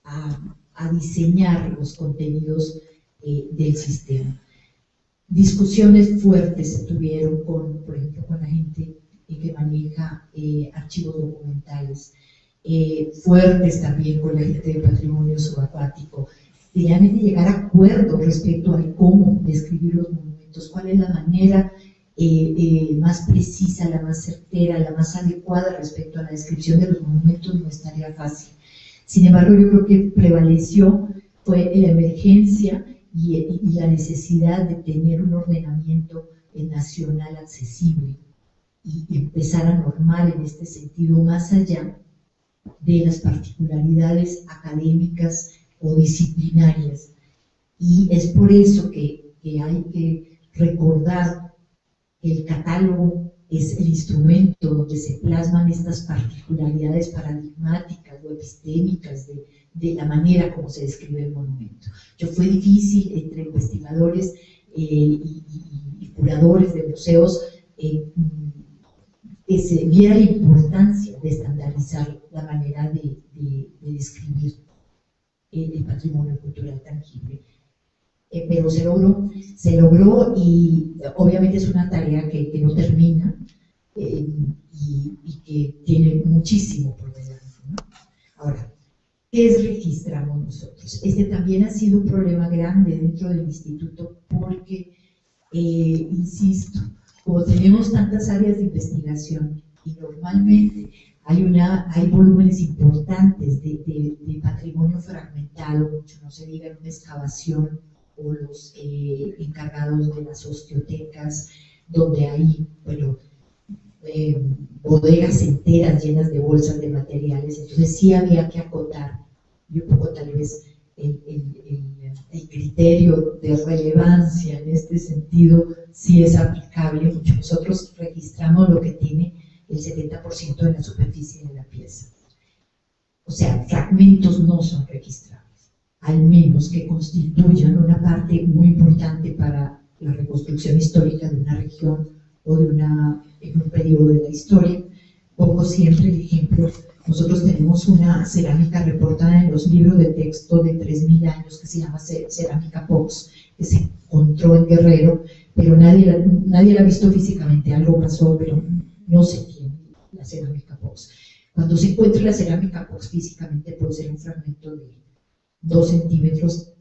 a diseñar los contenidos del sistema. Discusiones fuertes se tuvieron con, por ejemplo, con la gente que maneja archivos documentales, fuertes también con la gente de patrimonio subacuático, de realmente llegar a acuerdos respecto a cómo describir los monumentos, cuál es la manera más precisa, la más certera, la más adecuada respecto a la descripción de los monumentos. No es tarea fácil. Sin embargo, yo creo que prevaleció fue la emergencia y la necesidad de tener un ordenamiento nacional accesible y empezar a normar en este sentido más allá de las particularidades académicas o disciplinarias. Y es por eso que hay que recordar que el catálogo es el instrumento donde se plasman estas particularidades paradigmáticas o epistémicas de la manera como se describe el monumento. Fue difícil entre investigadores y curadores de museos que se viera la importancia de estandarizar la manera de describir el patrimonio cultural tangible. Pero se logró y obviamente es una tarea que no termina y que tiene muchísimo por delante, ¿no? Ahora, ¿qué registramos nosotros? Este también ha sido un problema grande dentro del instituto porque, insisto, como tenemos tantas áreas de investigación y normalmente hay volúmenes importantes de patrimonio fragmentado, mucho no se diga en una excavación, o los encargados de las osteotecas, donde hay, bueno, bodegas enteras llenas de bolsas de materiales. Entonces sí había que acotar, y un poco tal vez el criterio de relevancia en este sentido sí es aplicable. Nosotros registramos lo que tiene el 70% de la superficie de la pieza. O sea, fragmentos no son registrados, al menos que constituyan una parte muy importante para la reconstrucción histórica de una región o en un periodo de la historia. Pongo siempre el ejemplo, nosotros tenemos una cerámica reportada en los libros de texto de 3000 años que se llama cerámica Pox, que se encontró en Guerrero, pero nadie la ha visto físicamente. Algo pasó, pero no se tiene la cerámica Pox. Cuando se encuentre la cerámica Pox físicamente puede ser un fragmento de 2 centímetros,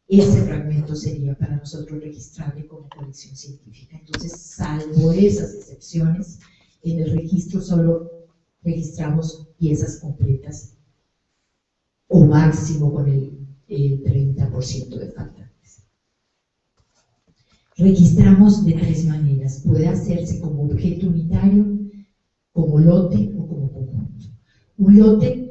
ese fragmento sería para nosotros registrable como colección científica. Entonces, salvo esas excepciones, en el registro solo registramos piezas completas o máximo con el 30% de faltantes. Registramos de 3 maneras. Puede hacerse como objeto unitario, como lote o como conjunto. Un lote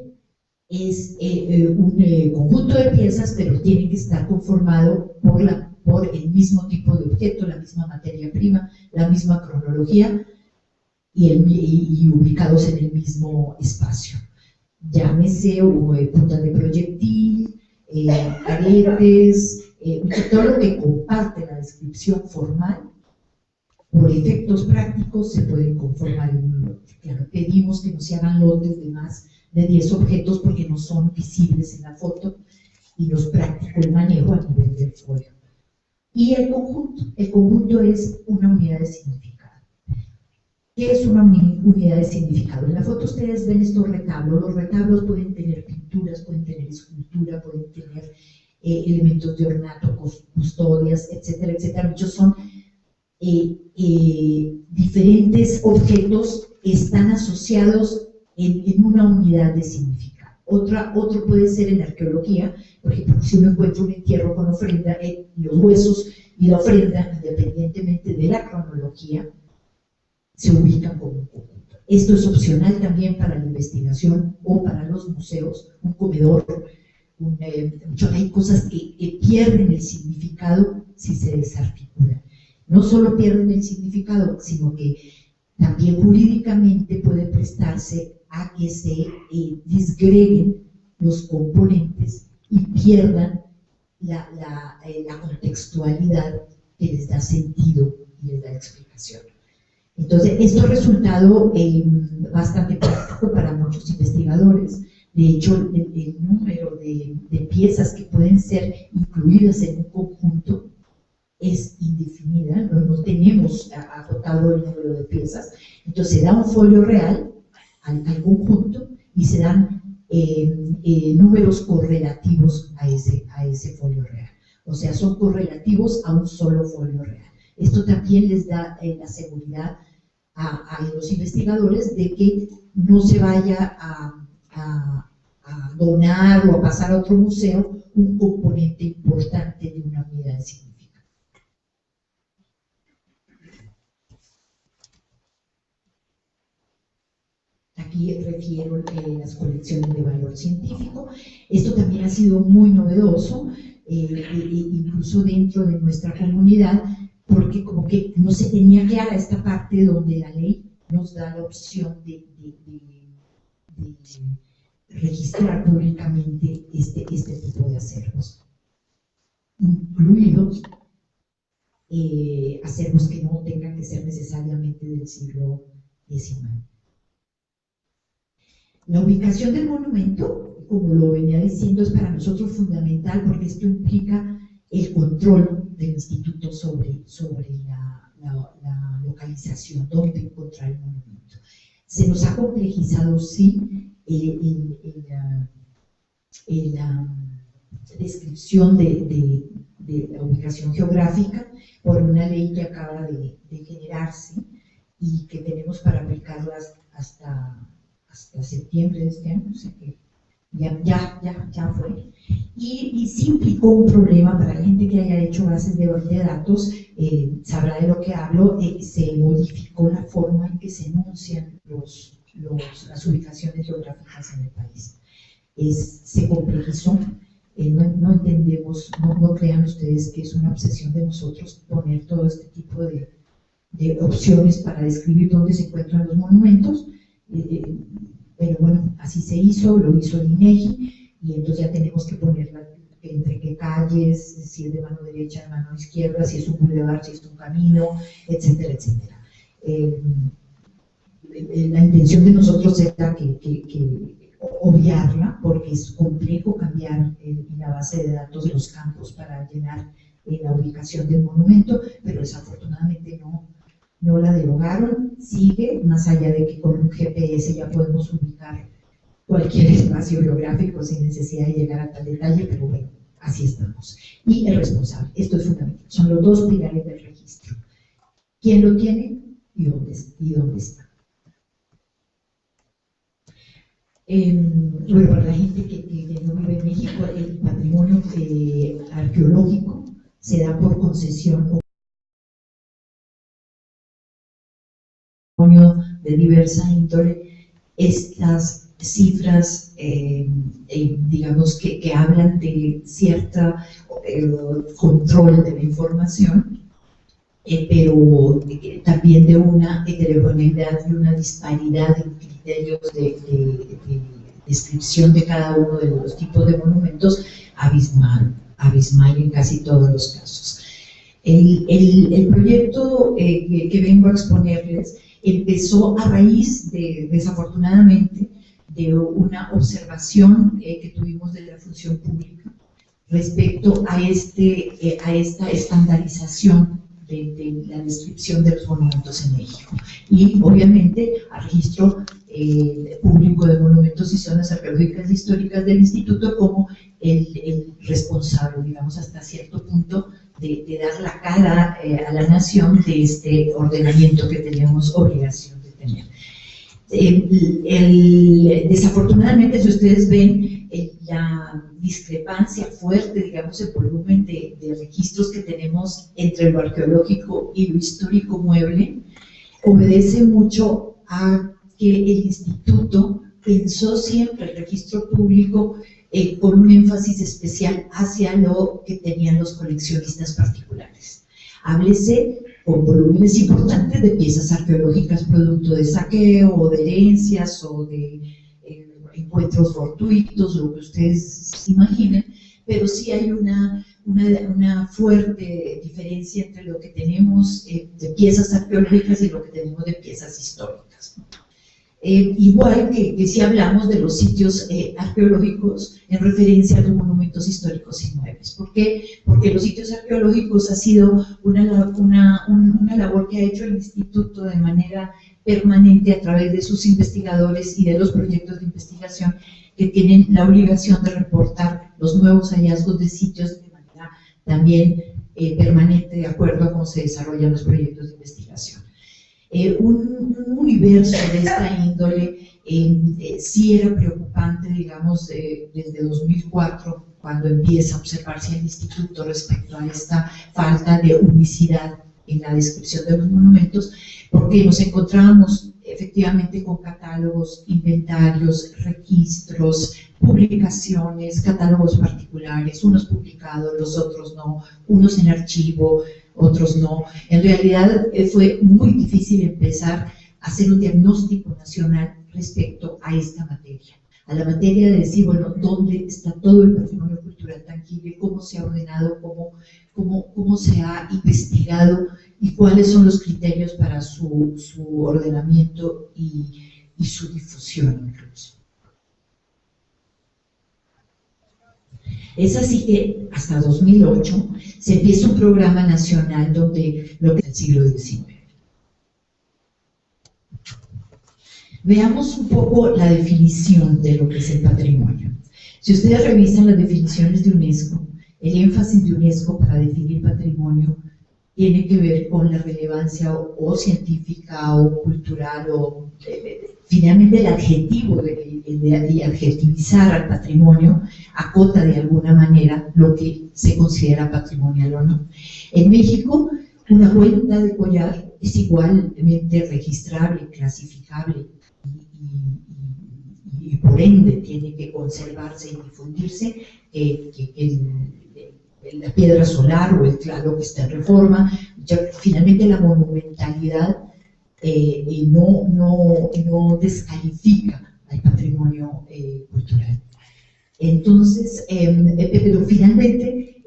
es un conjunto de piezas, pero tiene que estar conformado por el mismo tipo de objeto, la misma materia prima, la misma cronología y ubicados en el mismo espacio. Llámese puntas de proyectil, aretes, todo lo que comparte la descripción formal. Por efectos prácticos se pueden conformar en un lote. Claro, pedimos que no se hagan lotes de más de 10 objetos porque no son visibles en la foto y no es práctico el manejo a nivel del fuego. Y el conjunto es una unidad de significado. ¿Qué es una unidad de significado? En la foto ustedes ven estos retablos. Los retablos pueden tener pinturas, pueden tener escultura, pueden tener elementos de ornato, custodias, etcétera, etcétera. Muchos son diferentes objetos que están asociados en una unidad de significado. Otro puede ser en arqueología, por ejemplo, si uno encuentra un entierro con ofrenda, los huesos y la ofrenda, independientemente de la cronología, se ubican como un conjunto. Esto es opcional también para la investigación o para los museos, un comedor. Hay cosas que pierden el significado si se desarticulan. No solo pierden el significado, sino que también jurídicamente puede prestarse a que se disgreguen los componentes y pierdan la contextualidad que les da sentido y les da explicación. Entonces, esto ha resultado bastante práctico para muchos investigadores. De hecho, el número de piezas que pueden ser incluidas en un conjunto es indefinida, no tenemos agotado el número de piezas. Entonces, se da un folio real al conjunto y se dan números correlativos a ese folio real. O sea, son correlativos a un solo folio real. Esto también les da la seguridad a los investigadores de que no se vaya a donar o a pasar a otro museo un componente importante de una unidad de significado. Aquí refiero las colecciones de valor científico. Esto también ha sido muy novedoso, incluso dentro de nuestra comunidad, porque como que no se tenía clara esta parte donde la ley nos da la opción de registrar públicamente este tipo de acervos, incluidos acervos que no tengan que ser necesariamente del siglo XIX. La ubicación del monumento, como lo venía diciendo, es para nosotros fundamental porque esto implica el control del instituto sobre la localización, dónde encontrar el monumento. Se nos ha complejizado, sí, la descripción de la ubicación geográfica por una ley que acaba de generarse y que tenemos para aplicarla hasta septiembre de este año, o sea que ya fue. Y sí implicó un problema para la gente que haya hecho bases de datos, sabrá de lo que hablo. Se modificó la forma en que se enuncian las ubicaciones geográficas en el país. Se complejizó. No entendemos, no crean ustedes que es una obsesión de nosotros poner todo este tipo de opciones para describir dónde se encuentran los monumentos. Pero bueno, así se hizo, lo hizo el INEGI, y entonces ya tenemos que ponerla entre qué calles, si es de mano derecha, de mano izquierda, si es un bulevar, si es un camino, etcétera, etcétera. La intención de nosotros era que obviarla, porque es complejo cambiar en la base de datos los campos para llenar la ubicación del monumento, pero desafortunadamente no la derogaron. Sigue, más allá de que con un GPS ya podemos ubicar cualquier espacio geográfico sin necesidad de llegar a tal detalle, pero bueno, así estamos. Y el responsable, esto es fundamental, son los dos pilares del registro. ¿Quién lo tiene y dónde está? Bueno, para la gente que no vive en México, el patrimonio arqueológico se da por concesión de diversa índole. Estas cifras, digamos que hablan de cierta control de la información, pero también de una heterogeneidad y una disparidad en criterios de descripción de cada uno de los tipos de monumentos abismal en casi todos los casos. El proyecto que vengo a exponerles empezó a raíz desafortunadamente, de una observación que tuvimos de la función pública respecto a esta estandarización de la descripción de los monumentos en México. Y obviamente al registro público de monumentos y zonas arqueológicas e históricas del instituto como el responsable, digamos, hasta cierto punto, de dar la cara a la nación de este ordenamiento que teníamos obligación de tener. Desafortunadamente, si ustedes ven la discrepancia fuerte, digamos, el volumen de registros que tenemos entre lo arqueológico y lo histórico mueble, obedece mucho a que el instituto pensó siempre el registro público con un énfasis especial hacia lo que tenían los coleccionistas particulares. Háblese con volúmenes importantes de piezas arqueológicas producto de saqueo o de herencias o de encuentros fortuitos, lo que ustedes imaginen, pero sí hay una fuerte diferencia entre lo que tenemos de piezas arqueológicas y lo que tenemos de piezas históricas. Igual que si hablamos de los sitios arqueológicos en referencia a los monumentos históricos inmuebles. ¿Por qué? Porque los sitios arqueológicos ha sido una labor que ha hecho el instituto de manera permanente a través de sus investigadores y de los proyectos de investigación que tienen la obligación de reportar los nuevos hallazgos de sitios de manera también permanente de acuerdo a cómo se desarrollan los proyectos de investigación. Un universo de esta índole sí era preocupante, digamos, desde 2004, cuando empieza a observarse el instituto respecto a esta falta de unicidad en la descripción de los monumentos, porque nos encontrábamos efectivamente con catálogos, inventarios, registros, publicaciones, catálogos particulares, unos publicados, los otros no, unos en archivo, otros no. En realidad fue muy difícil empezar a hacer un diagnóstico nacional respecto a esta materia, a la materia de decir, bueno, ¿dónde está todo el patrimonio cultural tangible? ¿Cómo se ha ordenado? ¿Cómo se ha investigado? ¿Y cuáles son los criterios para su ordenamiento y su difusión incluso? Es así que hasta 2008 se empieza un programa nacional donde lo que es el siglo XIX. Veamos un poco la definición de lo que es el patrimonio. Si ustedes revisan las definiciones de UNESCO, el énfasis de UNESCO para definir patrimonio tiene que ver con la relevancia o científica o cultural o finalmente el adjetivo de adjetivizar al patrimonio acota de alguna manera lo que se considera patrimonial o no. En México, una cuenta de collar es igualmente registrable, clasificable y por ende tiene que conservarse y difundirse la piedra solar o el claro que está en Reforma. Ya, finalmente la monumentalidad no descalifica al patrimonio cultural. Entonces, pero finalmente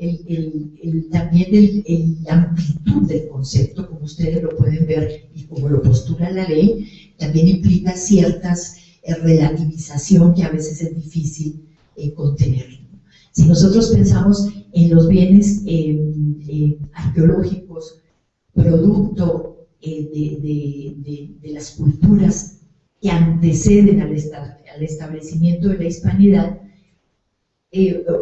también la amplitud del concepto, como ustedes lo pueden ver y como lo postula la ley, también implica ciertas relativización que a veces es difícil contener. Si nosotros pensamos en los bienes arqueológicos, producto de las culturas que anteceden al establecimiento de la hispanidad,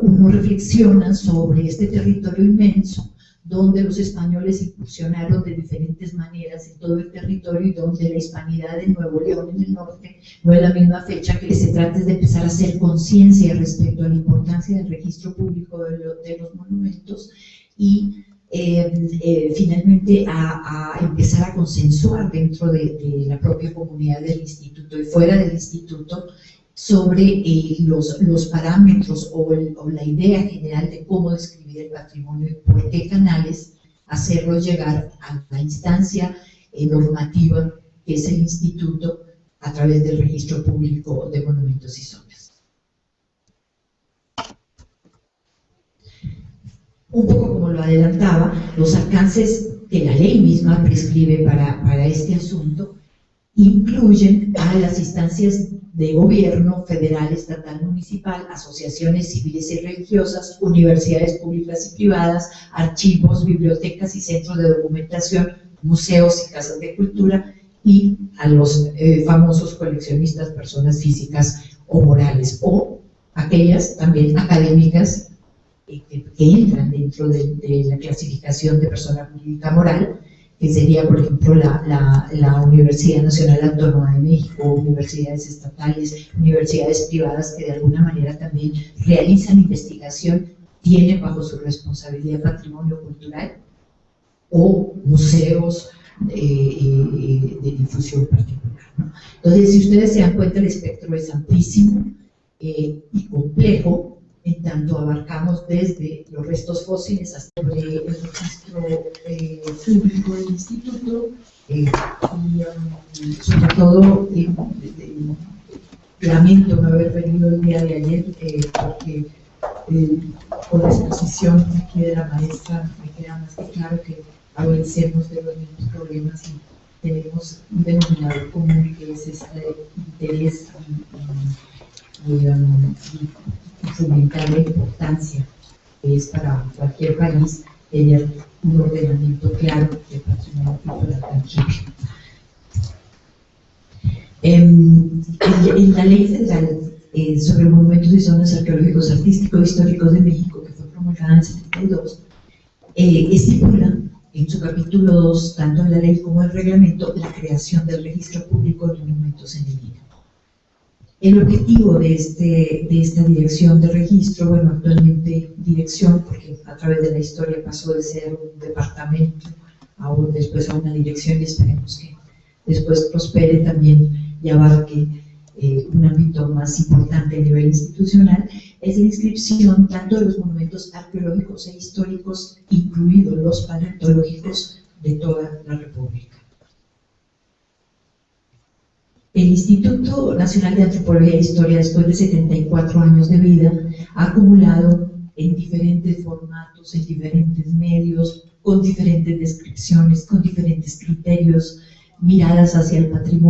uno reflexiona sobre este territorio inmenso donde los españoles incursionaron de diferentes maneras en todo el territorio y donde la hispanidad de Nuevo León en el norte no es la misma fecha. Que se trata de empezar a hacer conciencia respecto a la importancia del registro público de los monumentos y finalmente a empezar a consensuar dentro de la propia comunidad del instituto y fuera del instituto sobre los parámetros o la idea general de cómo describir el patrimonio y por qué canales hacerlo llegar a la instancia normativa que es el instituto a través del registro público de monumentos y zonas. Un poco como lo adelantaba, los alcances que la ley misma prescribe para este asunto incluyen a las instancias de gobierno federal, estatal, municipal, asociaciones civiles y religiosas, universidades públicas y privadas, archivos, bibliotecas y centros de documentación, museos y casas de cultura, y a los famosos coleccionistas, personas físicas o morales, o aquellas también académicas que entran dentro de la clasificación de persona jurídica moral, que sería, por ejemplo, la Universidad Nacional Autónoma de México, universidades estatales, universidades privadas que de alguna manera también realizan investigación, tienen bajo su responsabilidad patrimonio cultural, o museos de difusión particular, ¿no? Entonces, si ustedes se dan cuenta, el espectro es amplísimo y complejo, en tanto abarcamos desde los restos fósiles hasta el registro público del instituto, y sobre todo lamento no haber venido el día de ayer porque por la exposición aquí de la maestra me queda más que claro que adolecemos de los mismos problemas y tenemos un denominador común, que es este interés y fomentar la importancia que es para cualquier país tener un ordenamiento claro de patrimonio cultural tangible. En la Ley Federal sobre Monumentos y Zonas Arqueológicos, Artísticos e Históricos de México, que fue promulgada en el 72, estipula en su capítulo 2, tanto en la ley como en el reglamento, la creación del registro público de monumentos en el INAH. El objetivo de esta dirección de registro, bueno, actualmente dirección, porque a través de la historia pasó de ser un departamento después a una dirección, y esperemos que después prospere también y abarque un ámbito más importante a nivel institucional, es la inscripción tanto de los monumentos arqueológicos e históricos, incluidos los paleontológicos, de toda la República. El Instituto Nacional de Antropología e Historia, después de 74 años de vida, ha acumulado en diferentes formatos, en diferentes medios, con diferentes descripciones, con diferentes criterios, miradas hacia el patrimonio